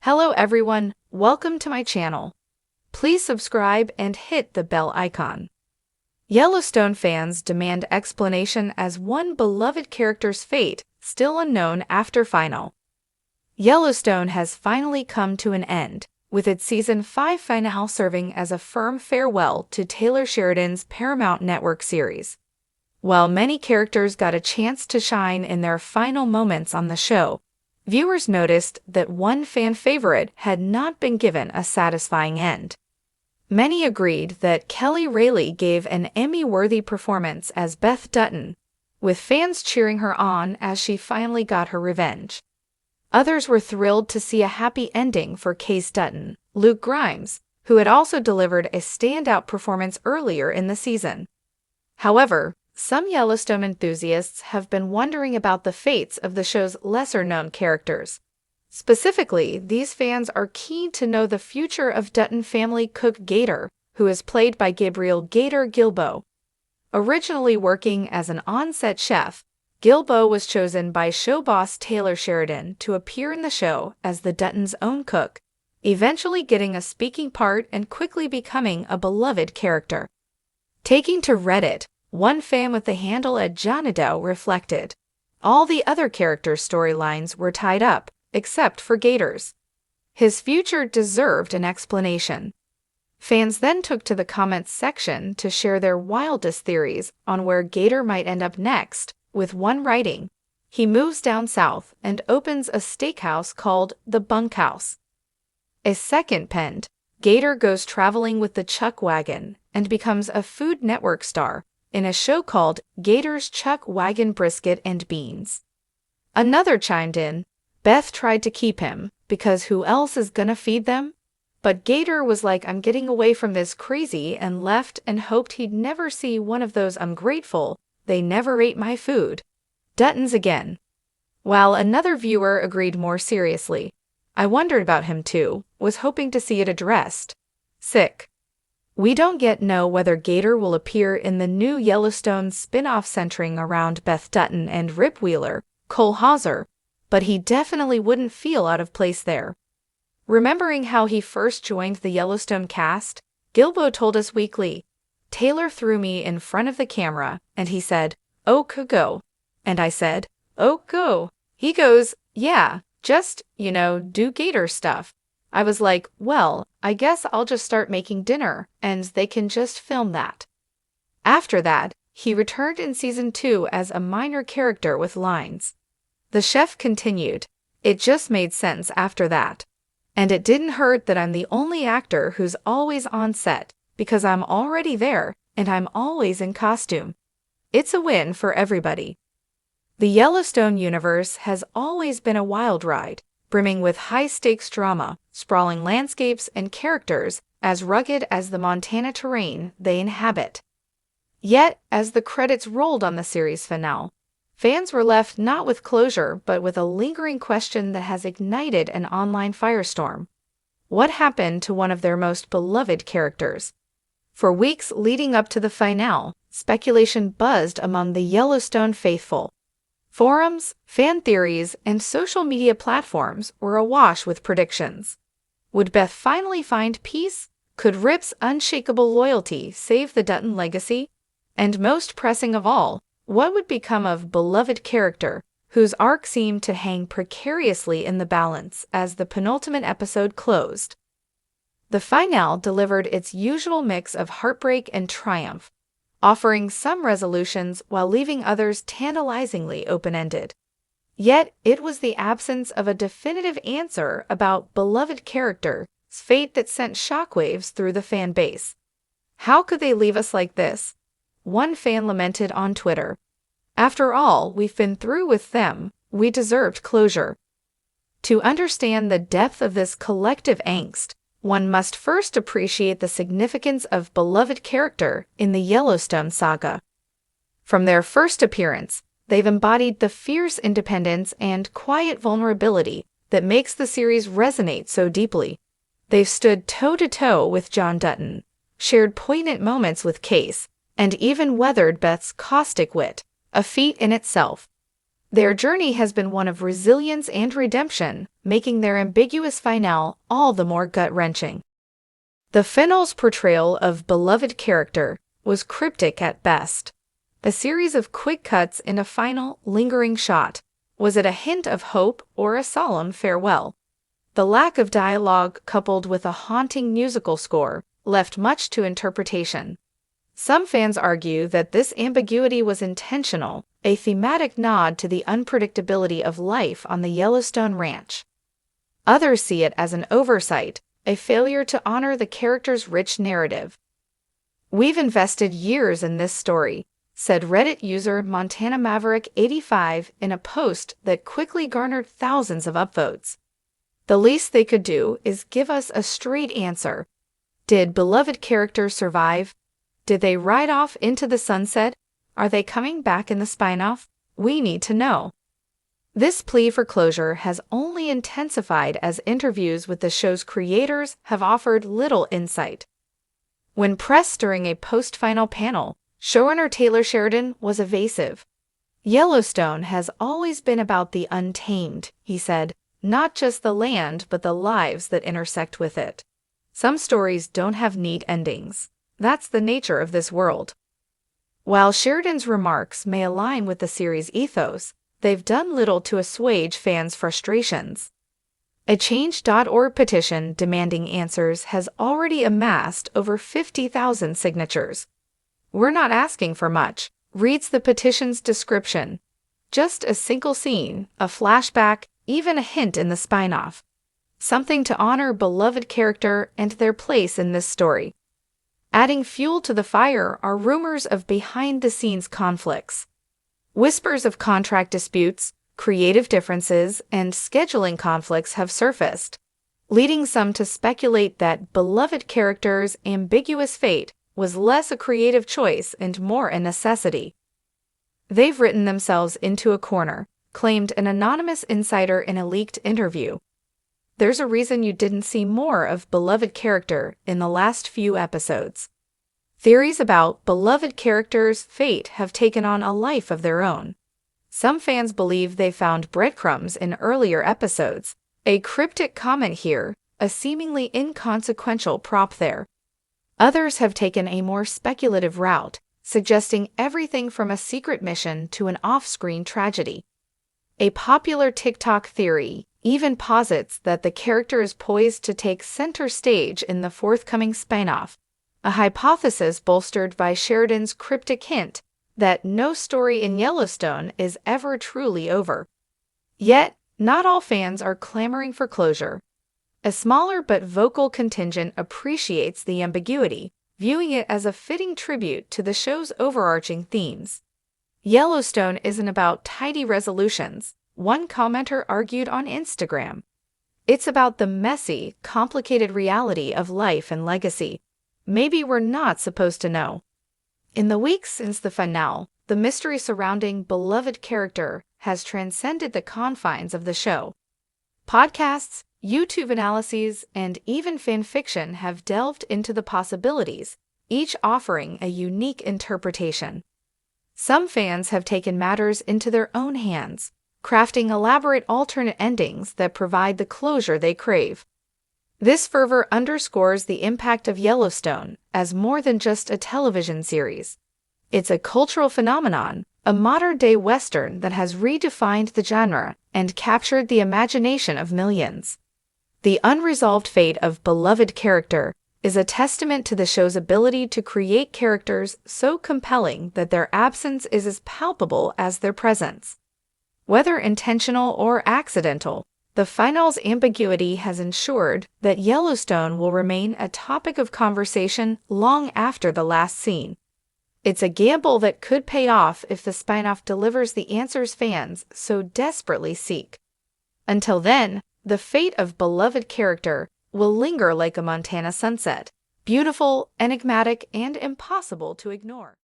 Hello everyone, welcome to my channel. Please subscribe and hit the bell icon. Yellowstone fans demand explanation as one beloved character's fate still unknown after final. Yellowstone has finally come to an end, with its Season 5 finale serving as a firm farewell to Taylor Sheridan's Paramount Network series. While many characters got a chance to shine in their final moments on the show, viewers noticed that one fan favorite had not been given a satisfying end. Many agreed that Kelly Rayleigh gave an Emmy-worthy performance as Beth Dutton, with fans cheering her on as she finally got her revenge. Others were thrilled to see a happy ending for Case Dutton, Luke Grimes, who had also delivered a standout performance earlier in the season. However, some Yellowstone enthusiasts have been wondering about the fates of the show's lesser-known characters. Specifically, these fans are keen to know the future of Dutton family cook Gator, who is played by Gabriel "Gator" Gilbo. Originally working as an on-set chef, Gilbo was chosen by show boss Taylor Sheridan to appear in the show as the Duttons' own cook, eventually getting a speaking part and quickly becoming a beloved character. Taking to Reddit, one fan with the handle @Jonado reflected, "All the other characters' storylines were tied up, except for Gator's. His future deserved an explanation." Fans then took to the comments section to share their wildest theories on where Gator might end up next, with one writing, "He moves down south and opens a steakhouse called the Bunkhouse." A second penned, "Gator goes traveling with the Chuck Wagon and becomes a Food Network star in a show called Gator's Chuck Wagon Brisket and Beans." Another chimed in, "Beth tried to keep him, because who else is gonna feed them? But Gator was like, I'm getting away from this crazy, and left and hoped he'd never see one of those ungrateful, they never ate my food Duttons again." While another viewer agreed more seriously, "I wondered about him too, was hoping to see it addressed. Sick." We don't yet know whether Gator will appear in the new Yellowstone spin-off centering around Beth Dutton and Rip Wheeler, Cole Hauser, but he definitely wouldn't feel out of place there. Remembering how he first joined the Yellowstone cast, Gilbo told Us Weekly, "Taylor threw me in front of the camera and he said, 'Oh, go.' And I said, 'Oh, go.' He goes, 'Yeah, just, do Gator stuff.' I was like, well, I guess I'll just start making dinner, and they can just film that." After that, he returned in Season 2 as a minor character with lines. The chef continued, "It just made sense after that. And it didn't hurt that I'm the only actor who's always on set, because I'm already there, and I'm always in costume. It's a win for everybody." The Yellowstone universe has always been a wild ride, brimming with high-stakes drama, sprawling landscapes, and characters as rugged as the Montana terrain they inhabit. Yet, as the credits rolled on the series finale, fans were left not with closure but with a lingering question that has ignited an online firestorm. What happened to one of their most beloved characters? For weeks leading up to the finale, speculation buzzed among the Yellowstone faithful. Forums, fan theories, and social media platforms were awash with predictions. Would Beth finally find peace? Could Rip's unshakable loyalty save the Dutton legacy? And most pressing of all, what would become of beloved character, whose arc seemed to hang precariously in the balance as the penultimate episode closed? The finale delivered its usual mix of heartbreak and triumph, offering some resolutions while leaving others tantalizingly open-ended. Yet it was the absence of a definitive answer about beloved character's fate that sent shockwaves through the fan base. "How could they leave us like this?" one fan lamented on Twitter. "After all we've been through with them, we deserved closure." To understand the depth of this collective angst, one must first appreciate the significance of beloved character in the Yellowstone saga. From their first appearance, they've embodied the fierce independence and quiet vulnerability that makes the series resonate so deeply. They've stood toe-to-toe with John Dutton, shared poignant moments with Case, and even weathered Beth's caustic wit, a feat in itself. Their journey has been one of resilience and redemption, making their ambiguous finale all the more gut-wrenching. The finale's portrayal of beloved character was cryptic at best. A series of quick cuts in a final, lingering shot. Was it a hint of hope or a solemn farewell? The lack of dialogue, coupled with a haunting musical score, left much to interpretation. Some fans argue that this ambiguity was intentional, a thematic nod to the unpredictability of life on the Yellowstone ranch. Others see it as an oversight, a failure to honor the character's rich narrative. "We've invested years in this story," said Reddit user Montana Maverick 85 in a post that quickly garnered thousands of upvotes. "The least they could do is give us a straight answer. Did beloved characters survive? Did they ride off into the sunset? Are they coming back in the spin-off? We need to know." This plea for closure has only intensified as interviews with the show's creators have offered little insight. When pressed during a post-final panel, showrunner Taylor Sheridan was evasive. "Yellowstone has always been about the untamed," he said, "not just the land but the lives that intersect with it. Some stories don't have neat endings. That's the nature of this world." While Sheridan's remarks may align with the series' ethos, they've done little to assuage fans' frustrations. A Change.org petition demanding answers has already amassed over 50,000 signatures. "We're not asking for much," reads the petition's description. "Just a single scene, a flashback, even a hint in the spin-off. Something to honor beloved character and their place in this story." Adding fuel to the fire are rumors of behind-the-scenes conflicts. Whispers of contract disputes, creative differences, and scheduling conflicts have surfaced, leading some to speculate that beloved characters' ambiguous fate was less a creative choice and more a necessity. "They've written themselves into a corner," claimed an anonymous insider in a leaked interview. "There's a reason you didn't see more of beloved character in the last few episodes." Theories about beloved characters' fate have taken on a life of their own. Some fans believe they found breadcrumbs in earlier episodes, a cryptic comment here, a seemingly inconsequential prop there. Others have taken a more speculative route, suggesting everything from a secret mission to an off-screen tragedy. A popular TikTok theory even posits that the character is poised to take center stage in the forthcoming spin-off, a hypothesis bolstered by Sheridan's cryptic hint that no story in Yellowstone is ever truly over. Yet, not all fans are clamoring for closure. A smaller but vocal contingent appreciates the ambiguity, viewing it as a fitting tribute to the show's overarching themes. "Yellowstone isn't about tidy resolutions," one commenter argued on Instagram. "It's about the messy, complicated reality of life and legacy. Maybe we're not supposed to know." In the weeks since the finale, the mystery surrounding beloved character has transcended the confines of the show. Podcasts, YouTube analyses, and even fan fiction have delved into the possibilities, each offering a unique interpretation. Some fans have taken matters into their own hands, crafting elaborate alternate endings that provide the closure they crave. This fervor underscores the impact of Yellowstone as more than just a television series. It's a cultural phenomenon, a modern-day Western that has redefined the genre and captured the imagination of millions. The unresolved fate of beloved character is a testament to the show's ability to create characters so compelling that their absence is as palpable as their presence. Whether intentional or accidental, the finale's ambiguity has ensured that Yellowstone will remain a topic of conversation long after the last scene. It's a gamble that could pay off if the spin-off delivers the answers fans so desperately seek. Until then, the fate of beloved character will linger like a Montana sunset, beautiful, enigmatic, and impossible to ignore.